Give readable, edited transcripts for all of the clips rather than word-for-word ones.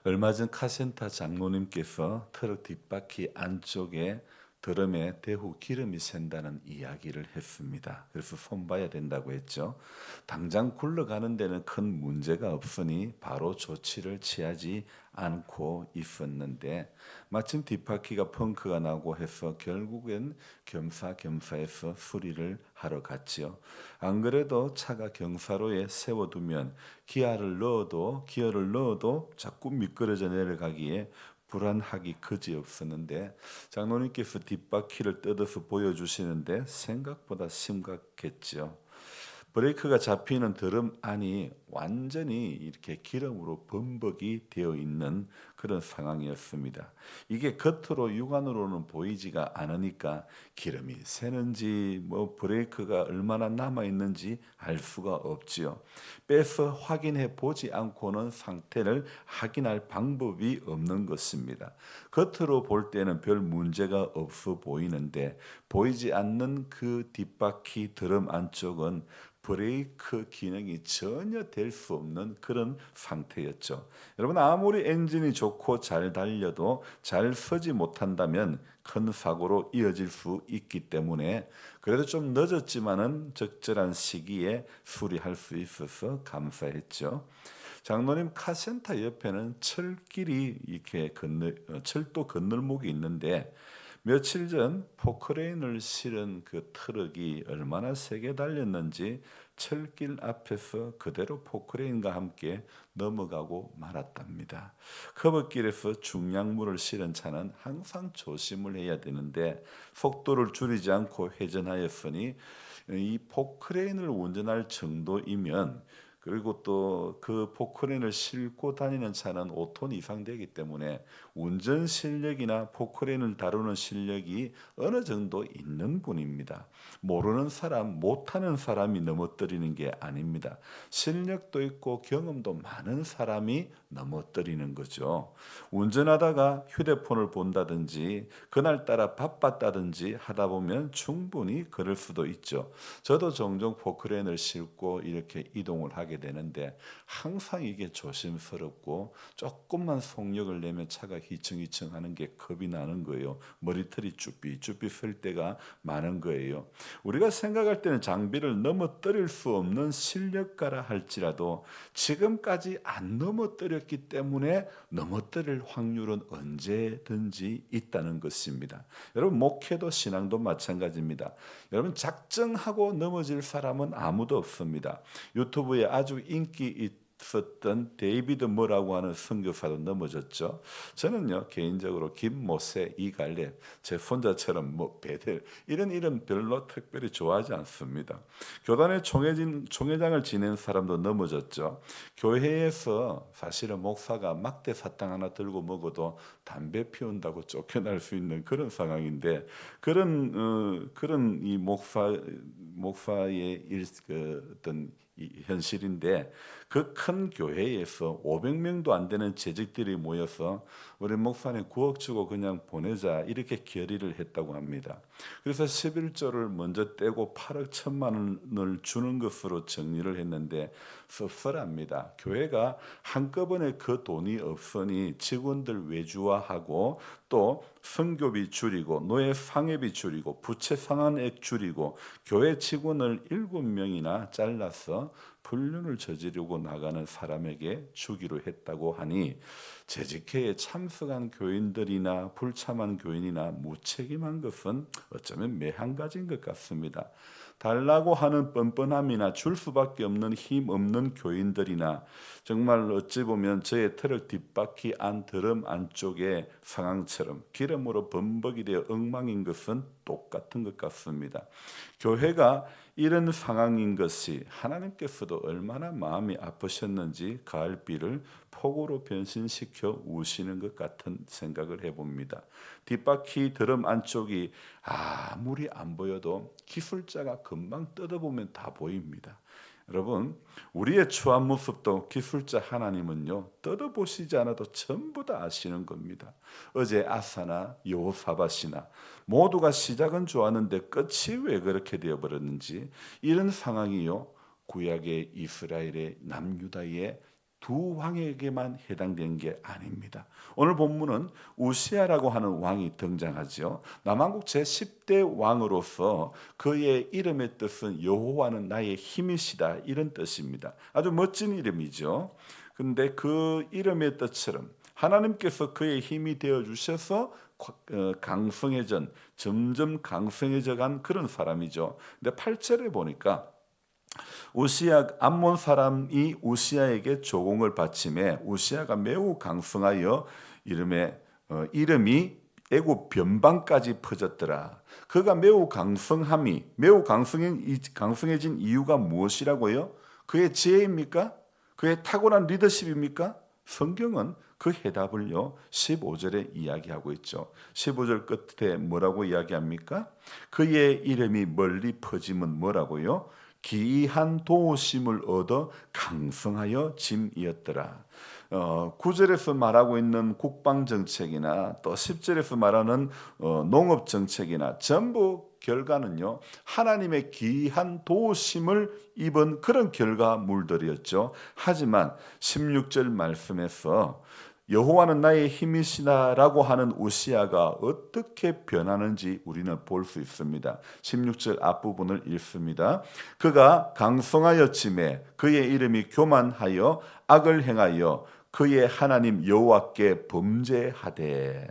얼마 전 카센터 장로님께서 트럭 뒷바퀴 안쪽에 드럼에 대후 기름이 샌다는 이야기를 했습니다. 그래서 손봐야 된다고 했죠. 당장 굴러가는 데는 큰 문제가 없으니 바로 조치를 취하지 않고 있었는데 마침 뒷바퀴가 펑크가 나고 해서 결국엔 겸사겸사해서 수리를 하러 갔지요. 안 그래도 차가 경사로에 세워두면 기어를 넣어도 자꾸 미끄러져 내려가기에 불안하기 그지없었는데 장로님께서 뒷바퀴를 뜯어서 보여주시는데 생각보다 심각했죠. 브레이크가 잡히는 드럼 안이 완전히 이렇게 기름으로 범벅이 되어 있는 그런 상황이었습니다. 이게 겉으로 육안으로는 보이지가 않으니까 기름이 새는지 뭐 브레이크가 얼마나 남아 있는지 알 수가 없지요. 빼서 확인해 보지 않고는 상태를 확인할 방법이 없는 것입니다. 겉으로 볼 때는 별 문제가 없어 보이는데 보이지 않는 그 뒷바퀴 드럼 안쪽은 브레이크 기능이 전혀 될 수 없는 그런 상태였죠. 여러분 아무리 엔진이 좋고 잘 달려도 잘 서지 못한다면 큰 사고로 이어질 수 있기 때문에 그래도 좀 늦었지만은 적절한 시기에 수리할 수 있어서 감사했죠. 장로님 카센터 옆에는 철길이 이렇게 철도 건널목이 있는데 며칠 전 포크레인을 실은 그 트럭이 얼마나 세게 달렸는지 철길 앞에서 그대로 포크레인과 함께 넘어가고 말았답니다. 커브길에서 중량물을 실은 차는 항상 조심을 해야 되는데 속도를 줄이지 않고 회전하였으니 이 포크레인을 운전할 정도이면 그리고 또 그 포크레인을 싣고 다니는 차는 5톤 이상 되기 때문에 운전 실력이나 포크레인을 다루는 실력이 어느 정도 있는 분입니다. 모르는 사람, 못하는 사람이 넘어뜨리는 게 아닙니다. 실력도 있고 경험도 많은 사람이 넘어뜨리는 거죠. 운전하다가 휴대폰을 본다든지 그날따라 바빴다든지 하다 보면 충분히 그럴 수도 있죠. 저도 종종 포크레인을 싣고 이렇게 이동을 하게 되는데 항상 이게 조심스럽고 조금만 속력을 내면 차가 휘청휘청 하는 게 겁이 나는 거예요. 머리털이 쭈삣쭈삣 설 때가 많은 거예요. 우리가 생각할 때는 장비를 넘어뜨릴 수 없는 실력가라 할지라도 지금까지 안 넘어뜨렸기 때문에 넘어뜨릴 확률은 언제든지 있다는 것입니다. 여러분 목회도 신앙도 마찬가지입니다. 여러분 작정하고 넘어질 사람은 아무도 없습니다. 유튜브에 아주 인기 있었던 데이비드 뭐라고 하는 선교사도 넘어졌죠. 저는요 개인적으로 김모세, 이갈렙, 제 손자처럼 뭐 베델 이런 이름 별로 특별히 좋아하지 않습니다. 교단의 총회장을 지낸 사람도 넘어졌죠. 교회에서 사실은 목사가 막대 사탕 하나 들고 먹어도 담배 피운다고 쫓겨날 수 있는 그런 상황인데 그런 이 목사의 그 어떤 이 현실인데 그 큰 교회에서 500명도 안 되는 재직들이 모여서 우리 목사님 9억 주고 그냥 보내자 이렇게 결의를 했다고 합니다. 그래서 11조를 먼저 떼고 8억 1천만 원을 주는 것으로 정리를 했는데 씁쓸합니다. 교회가 한꺼번에 그 돈이 없으니 직원들 외주화하고 또 선교비 줄이고 노예 상해비 줄이고 부채 상환액 줄이고 교회 직원을 7명이나 잘라서 불륜을 저지르고 나가는 사람에게 주기로 했다고 하니 재직회에 참석한 교인들이나 불참한 교인이나 무책임한 것은 어쩌면 매한가지인 것 같습니다. 달라고 하는 뻔뻔함이나 줄 수밖에 없는 힘 없는 교인들이나 정말 어찌 보면 저의 트럭 뒷바퀴 안 드럼 안쪽의 상황처럼 기름으로 범벅이 되어 엉망인 것은 똑같은 것 같습니다. 교회가 이런 상황인 것이 하나님께서도 얼마나 마음이 아프셨는지 가을비를 폭우로 변신시켜 우시는 것 같은 생각을 해봅니다. 뒷바퀴 드럼 안쪽이 아무리 안 보여도 기술자가 금방 뜯어보면 다 보입니다. 여러분, 우리의 추한 모습도 기술자 하나님은요, 뜯어보시지 않아도 전부 다 아시는 겁니다. 어제 아사나 여호사밧이나 모두가 시작은 좋았는데 끝이 왜 그렇게 되어버렸는지 이런 상황이요, 구약의 이스라엘의 남유다의 두 왕에게만 해당된 게 아닙니다. 오늘 본문은 우시야라고 하는 왕이 등장하죠. 남한국 제10대 왕으로서 그의 이름의 뜻은 여호와는 나의 힘이시다 이런 뜻입니다. 아주 멋진 이름이죠. 근데 그 이름의 뜻처럼 하나님께서 그의 힘이 되어 주셔서 강성해진 점점 강성해져 간 그런 사람이죠. 근데 8절에 보니까 우시야 암몬 사람이 우시야에게 조공을 바치매 우시야가 매우 강성하여 이름이 애굽 변방까지 퍼졌더라. 그가 매우 강성해진 이유가 무엇이라고요? 그의 지혜입니까? 그의 탁월한 리더십입니까? 성경은 그 해답을요 15절에 이야기하고 있죠. 15절 끝에 뭐라고 이야기합니까? 그의 이름이 멀리 퍼짐은 뭐라고요? 기이한 도우심을 얻어 강성하여 짐이었더라. 9절에서 말하고 있는 국방정책이나 또 10절에서 말하는 농업정책이나 전부 결과는요 하나님의 기이한 도우심을 입은 그런 결과물들이었죠. 하지만 16절 말씀에서 여호와는 나의 힘이시다라고 하는 우시야가 어떻게 변하는지 우리는 볼 수 있습니다. 16절 앞부분을 읽습니다. 그가 강성하였음에 그의 이름이 교만하여 악을 행하여 그의 하나님 여호와께 범죄하되.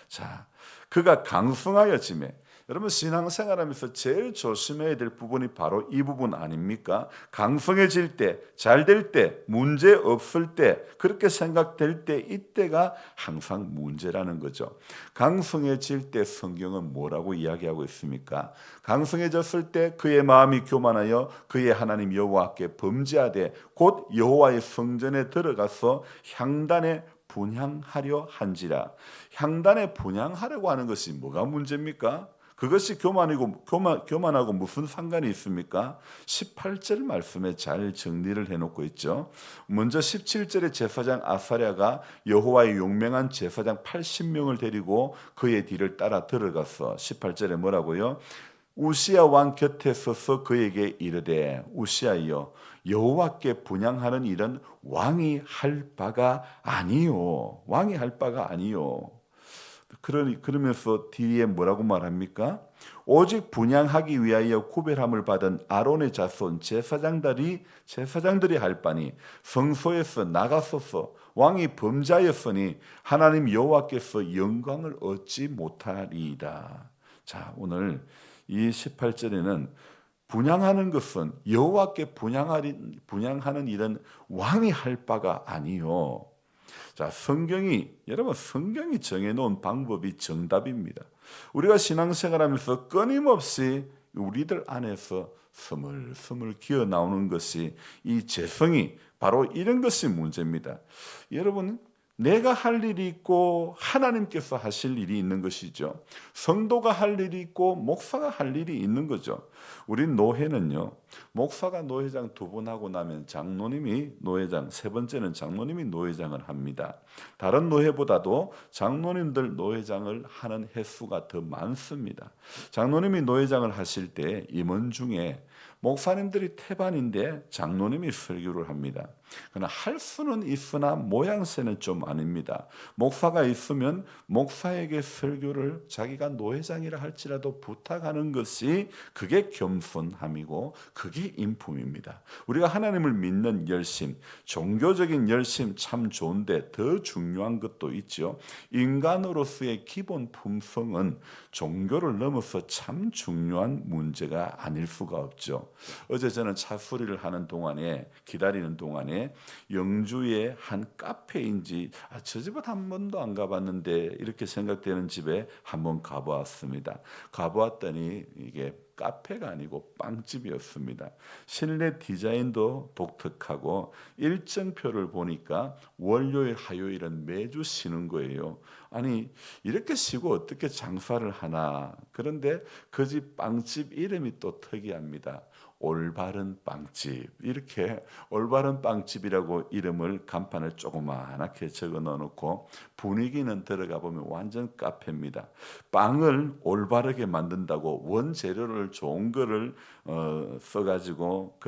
자, 그가 강성하였음에 여러분 신앙생활하면서 제일 조심해야 될 부분이 바로 이 부분 아닙니까? 강성해질 때, 잘 될 때, 문제 없을 때, 그렇게 생각될 때 이때가 항상 문제라는 거죠. 강성해질 때 성경은 뭐라고 이야기하고 있습니까? 강성해졌을 때 그의 마음이 교만하여 그의 하나님 여호와께 범죄하되 곧 여호와의 성전에 들어가서 향단에 분향하려 한지라. 향단에 분향하려고 하는 것이 뭐가 문제입니까? 그것이 교만하고 무슨 상관이 있습니까? 18절 말씀에 잘 정리를 해놓고 있죠. 먼저 17절에 제사장 아사랴가 여호와의 용맹한 제사장 80명을 데리고 그의 뒤를 따라 들어가서 18절에 뭐라고요? 우시야 왕 곁에 서서 그에게 이르되 우시야여 여호와께 분향하는 일은 왕이 할 바가 아니요. 왕이 할 바가 아니요. 그러면서 뒤에 뭐라고 말합니까? 오직 분향하기 위하여 구별함을 받은 아론의 자손 제사장들이 할 바니 성소에서 나가소서 왕이 범죄하였으니 하나님 여호와께서 영광을 얻지 못하리이다. 자, 오늘 이 18절에는 분향하는 것은 여호와께 분향하는 일은 왕이 할 바가 아니요. 자, 여러분 성경이 정해놓은 방법이 정답입니다. 우리가 신앙생활하면서 끊임없이 우리들 안에서 스물스물 기어 나오는 것이 이 재성이 바로 이런 것이 문제입니다. 여러분 내가 할 일이 있고 하나님께서 하실 일이 있는 것이죠. 성도가 할 일이 있고 목사가 할 일이 있는 거죠. 우리 노회는요. 목사가 노회장 2번 하고 나면 장로님이 노회장, 3번째는 장로님이 노회장을 합니다. 다른 노회보다도 장로님들 노회장을 하는 횟수가 더 많습니다. 장로님이 노회장을 하실 때 임원 중에 목사님들이 태반인데 장로님이 설교를 합니다. 그러나 할 수는 있으나 모양새는 좀 아닙니다. 목사가 있으면 목사에게 설교를 자기가 노회장이라 할지라도 부탁하는 것이 그게 겸손함이고 그게 인품입니다. 우리가 하나님을 믿는 열심, 종교적인 열심 참 좋은데 더 중요한 것도 있죠. 인간으로서의 기본 품성은 종교를 넘어서 참 중요한 문제가 아닐 수가 없죠. 어제 저는 차 수리를 하는 동안에 기다리는 동안에 영주의 한 카페인지 저 집은 한 번도 안 가봤는데 이렇게 생각되는 집에 한번 가보았습니다. 가보았더니 이게 카페가 아니고 빵집이었습니다. 실내 디자인도 독특하고 일정표를 보니까 월요일, 화요일은 매주 쉬는 거예요. 아니 이렇게 쉬고 어떻게 장사를 하나. 그런데 그 집 빵집 이름이 또 특이합니다. 올바른 빵집, 이렇게 올바른 빵집이라고 이름을 간판을 조그맣게 적어 넣어놓고 분위기는 들어가 보면 완전 카페입니다. 빵을 올바르게 만든다고 원재료를 좋은 거를 써가지고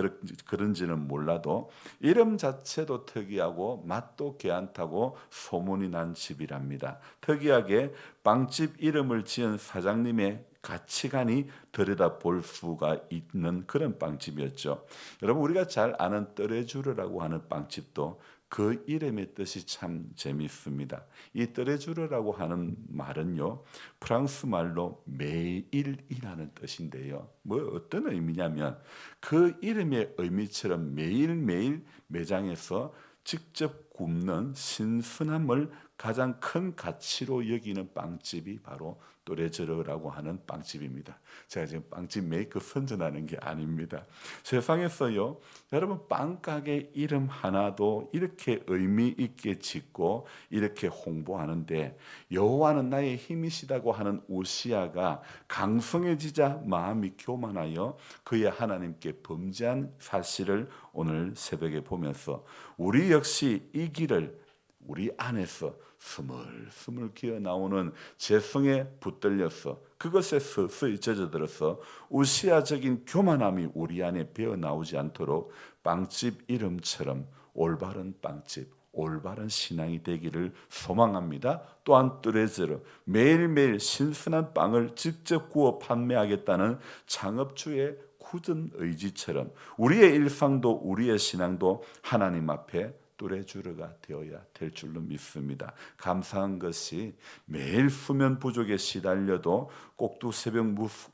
그런지는 몰라도 이름 자체도 특이하고 맛도 괜찮다고 소문이 난 집이랍니다. 특이하게 빵집 이름을 지은 사장님의 가치관이 들여다볼 수가 있는 그런 빵집이었죠. 여러분, 우리가 잘 아는 뜨레주르라고 하는 빵집도 그 이름의 뜻이 참 재미있습니다. 이 뜨레주르라고 하는 말은요, 프랑스 말로 매일이라는 뜻인데요. 뭐 어떤 의미냐면 그 이름의 의미처럼 매일매일 매장에서 직접 굽는 신선함을 가장 큰 가치로 여기는 빵집이 바로 또레쥬르라고 하는 빵집입니다. 제가 지금 빵집 메이커 선전하는 게 아닙니다. 세상에서요, 여러분 빵가게 이름 하나도 이렇게 의미 있게 짓고 이렇게 홍보하는데, 여호와는 나의 힘이시다고 하는 우시아가 강성해지자 마음이 교만하여 그의 하나님께 범죄한 사실을 오늘 새벽에 보면서 우리 역시 이 길을 우리 안에서 스물스물 기어 나오는 죄성에 붙들려서 그것에 서서히 젖어들어서 우시아적인 교만함이 우리 안에 배어 나오지 않도록 빵집 이름처럼 올바른 빵집, 올바른 신앙이 되기를 소망합니다. 또한 뜨레쥬르, 매일매일 신선한 빵을 직접 구워 판매하겠다는 창업주의 굳은 의지처럼 우리의 일상도 우리의 신앙도 하나님 앞에 또레쥬르가 되어야 될 줄로 믿습니다. 감사한 것이 매일 수면 부족에 시달려도 꼭두 새벽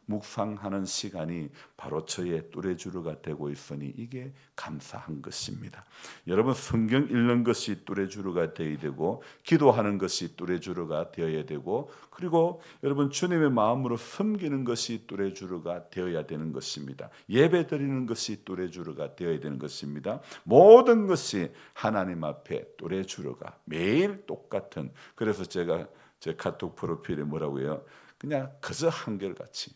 묵상하는 시간이 바로 저의 또레쥬르가 되고 있으니 이게 감사한 것입니다. 여러분, 성경 읽는 것이 또레쥬르가 되어야 되고 기도하는 것이 또레쥬르가 되어야 되고, 그리고 여러분 주님의 마음으로 섬기는 것이 또레쥬르가 되어야 되는 것입니다. 예배 드리는 것이 또레쥬르가 되어야 되는 것입니다. 모든 것이 하나님 앞에 또레쥬르가 매일 똑같은, 그래서 제가 제 카톡 프로필에 뭐라고 해요? 그냥 그저 한결같이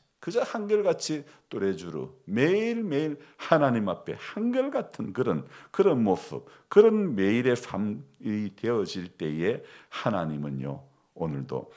또레쥬르, 매일매일 하나님 앞에 한결같은 그런 모습, 그런 매일의 삶이 되어질 때에 하나님은요, 오늘도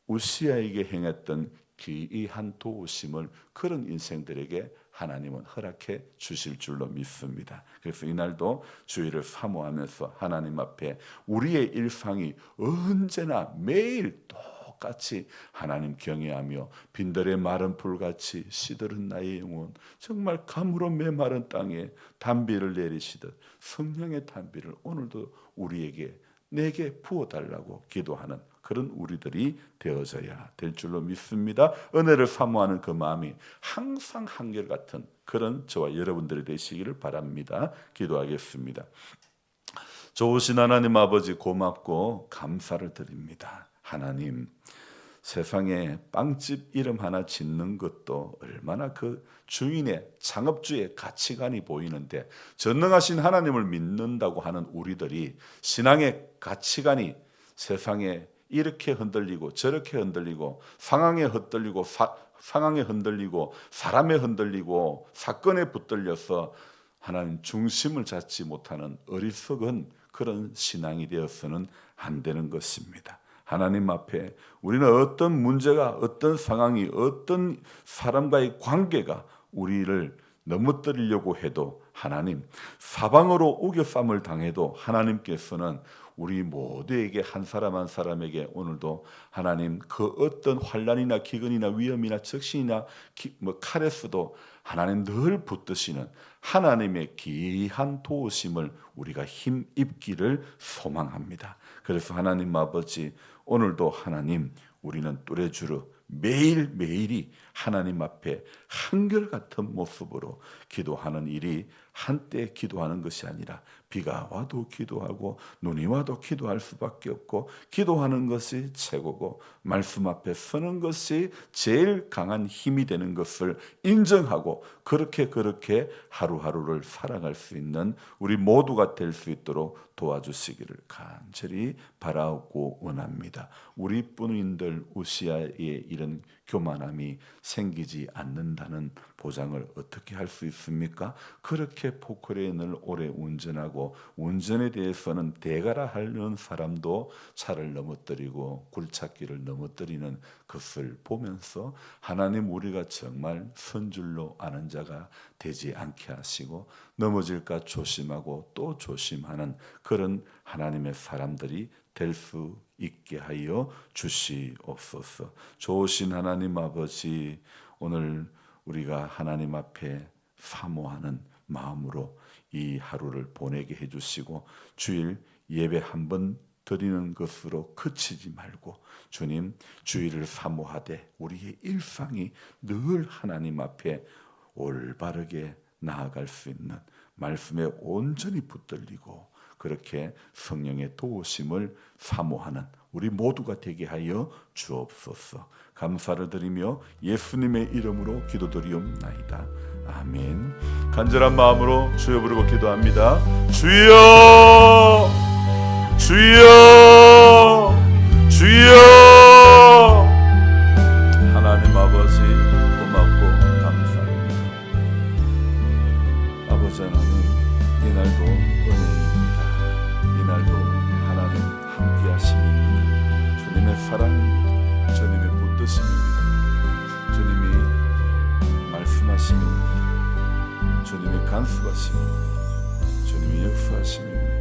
우시아에게 행했던 기이한 도우심을 그런 인생들에게 하나님은 허락해 주실 줄로 믿습니다. 그래서 이날도 주의를 사모하면서 하나님 앞에 우리의 일상이 언제나 매일 똑같이 하나님 경외하며 빈들의 마른 풀같이 시들은 나의 영혼, 정말 가물어 메마른 땅에 단비를 내리시듯 성령의 단비를 오늘도 우리에게 내게 부어달라고 기도하는 그런 우리들이 되어져야 될 줄로 믿습니다. 은혜를 사모하는 그 마음이 항상 한결같은 그런 저와 여러분들이 되시기를 바랍니다. 기도하겠습니다. 좋으신 하나님 아버지, 고맙고 감사를 드립니다. 하나님, 세상에 빵집 이름 하나 짓는 것도 얼마나 그 주인의 창업주의 가치관이 보이는데, 전능하신 하나님을 믿는다고 하는 우리들이 신앙의 가치관이 세상에 이렇게 흔들리고 저렇게 흔들리고 상황에 흔들리고 사람에 흔들리고 사건에 붙들려서 하나님 중심을 잡지 못하는 어리석은 그런 신앙이 되어서는 안 되는 것입니다. 하나님 앞에 우리는 어떤 문제가, 어떤 상황이, 어떤 사람과의 관계가 우리를 넘어뜨리려고 해도 하나님, 사방으로 우겨쌈을 당해도 하나님께서는 우리 모두에게 한 사람 한 사람에게 오늘도 하나님 그 어떤 환난이나 기근이나 위험이나 적신이나 칼에서도 하나님 늘 붙드시는 하나님의 귀한 도우심을 우리가 힘입기를 소망합니다. 그래서 하나님 아버지, 오늘도 하나님, 우리는 또레쥬르 매일매일이 하나님 앞에 한결같은 모습으로 기도하는 일이 한때 기도하는 것이 아니라 비가 와도 기도하고 눈이 와도 기도할 수밖에 없고, 기도하는 것이 최고고 말씀 앞에 서는 것이 제일 강한 힘이 되는 것을 인정하고 그렇게 하루하루를 살아갈 수 있는 우리 모두가 될 수 있도록 도와주시기를 간절히 바라고 원합니다. 우리 뿐인들 우시아의 이런 교만함이 생기지 않는다는 보장을 어떻게 할 수 있습니까? 그렇게 포크레인을 오래 운전하고 운전에 대해서는 대가라 하는 사람도 차를 넘어뜨리고 굴착기를 넘어뜨리는 것을 보면서 하나님, 우리가 정말 선줄로 아는 자가 되지 않게 하시고 넘어질까 조심하고 또 조심하는 그런 하나님의 사람들이 될 수 있게 하여 주시옵소서. 좋으신 하나님 아버지, 오늘 우리가 하나님 앞에 사모하는 마음으로 이 하루를 보내게 해주시고 주일 예배 한번 드리는 것으로 그치지 말고 주님, 주일을 사모하되 우리의 일상이 늘 하나님 앞에 올바르게 나아갈 수 있는 말씀에 온전히 붙들리고 그렇게 성령의 도우심을 사모하는 우리 모두가 되게 하여 주옵소서. 감사를 드리며 예수님의 이름으로 기도드리옵나이다. 아멘. 간절한 마음으로 주여 부르고 기도합니다. 주여, 주여, 주여. 하나님 아버지, 고맙고 감사합니다. 아버지 하나님, 이날도 은혜입니다. 이날도 하나님 함께 하심입니다. 주님의 사랑, 주님의 붙드심입니다. 주님이 말씀하심입니다. 주님의 간수하심입니다. 주님의 역사하심입니다.